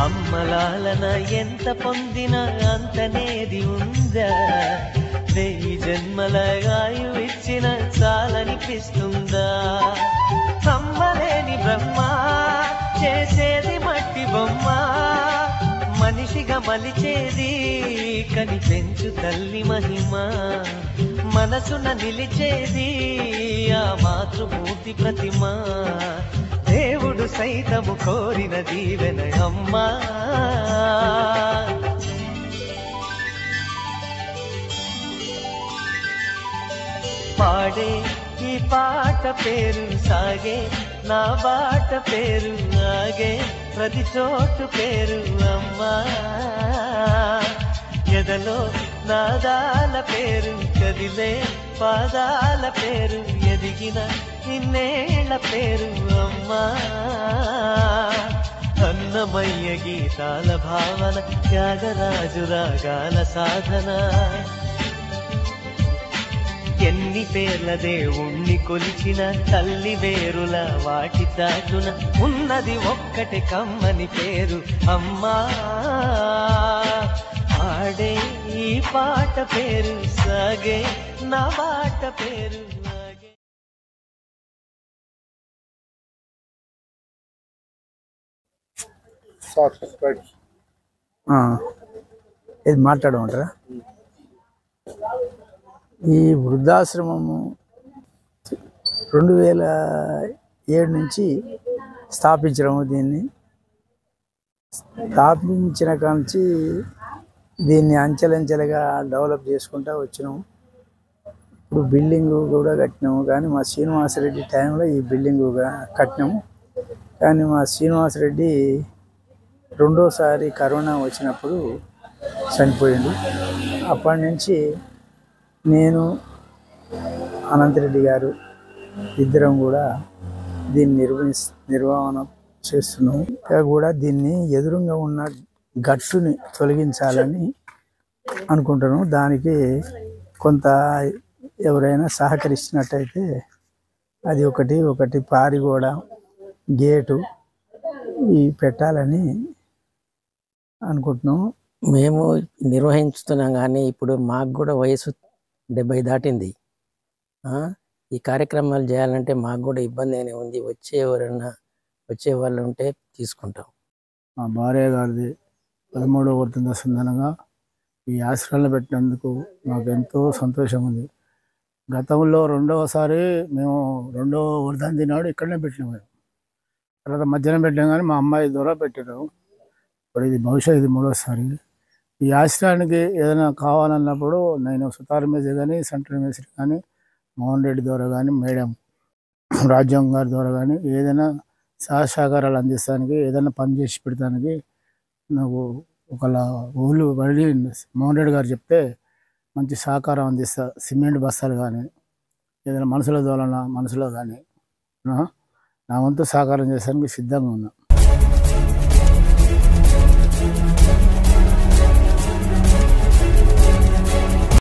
అమ్మలాలన ఎంత పొందినా అంతనేది ఉందా? 1000 జన్మల ఆయువు ఇచ్చిన చాలనిపిస్తుందా? అమ్మలేని బ్రహ్మ చేసేది మట్టి బొమ్మ, మనిషిగా మలిచేది కనిపెంచు తల్లి మహిమ, మనసున నిలిచేది ఆ మాతృమూర్తి ప్రతిమ, దేవుడు సైతము కోరిన దీవెన అమ్మా. పాడే ఈ పాట పేరు సాగే, నా బాట పేరు ఆగే, ప్రతి చోటు పేరు అమ్మా. ఎదలో నాదాల పేరు కదిలే పాదాల పేరు, ఎదిగిన ఇన్నేళ్ల పేరు అమ్మా. అన్నమయ్య గీతాల భావన, త్యాగరాజు రాగాల సాధన, ఎన్ని పేర్ల దేవుణ్ణి కొలిచిన తల్లి వేరుల వాటి చాటున ఉన్నది ఒక్కటి కమ్మని పేరు అమ్మా. ఆడే ఈ పాట పేరు సాగే, నా బాట పేరు ఆగే. ఇది మాట్లాడమంటారా? ఈ వృద్ధాశ్రమము 2007 నుంచి స్థాపించడము. దీన్ని స్థాపించిన కాంచి దీన్ని అంచెలంచెలుగా డెవలప్ చేసుకుంటూ వచ్చినాము. ఇప్పుడు బిల్డింగు కూడా కట్టినాము, కానీ మా శ్రీనివాసరెడ్డి టైంలో ఈ బిల్డింగు కట్టినాము. కానీ మా శ్రీనివాసరెడ్డి రెండోసారి కరోనా వచ్చినప్పుడు చనిపోయిండు. అప్పటి నుంచి నేను, అనంతరెడ్డి గారు ఇద్దరం కూడా దీన్ని నిర్వహణ చేస్తున్నాము. ఇంకా కూడా దీన్ని ఎదురుగా ఉన్న గట్టుని తొలగించాలని అనుకుంటున్నాము. దానికి కొంత ఎవరైనా సహకరించినట్టయితే అది ఒకటి పారిగోడ గేటు ఈ పెట్టాలని అనుకుంటున్నాము. మేము నిర్వహించుతున్నాం, కానీ ఇప్పుడు మాకు కూడా వయసు 70 దాటింది. ఈ కార్యక్రమాలు చేయాలంటే మాకు కూడా ఇబ్బంది అనే ఉంది. వచ్చే వాళ్ళు ఉంటే తీసుకుంటాం. మా భార్య గారిది 13వ వర్ధంతి సందర్భంగా ఈ ఆశ్రయాలను పెట్టినందుకు మాకు ఎంతో సంతోషం ఉంది. గతంలో రెండవసారి మేము రెండవ వర్ధంతి నాడు ఇక్కడనే పెట్టినాము. తర్వాత మధ్యాహ్నం పెట్టాం, కానీ మా అమ్మాయి ద్వారా పెట్టాము. ఇప్పుడు ఇది బహుశా ఇది 3వసారి. ఈ ఆశ్రయానికి ఏదైనా కావాలన్నప్పుడు నేను సుతార్ మేస్త్రి కానీ, సెంట్రల్ మేస్త్రి కానీ, మోహన్ రెడ్డి ద్వారా కానీ, మేడం రాజ్యం గారి ద్వారా కానీ ఏదైనా సహకారాలు అందిస్తానికి, ఏదైనా పని చేసి పెడతానికి నాకు ఒకళ్ళ ఊళ్ళు పడి మోహన్ రెడ్డి గారు చెప్తే మంచి సహకారం అందిస్తా. సిమెంట్ బస్తాలు కానీ, ఏదైనా మనుషుల ద్వారా మనసులో కానీ నా వంతు సహకారం చేసానికి సిద్ధంగా ఉన్నా.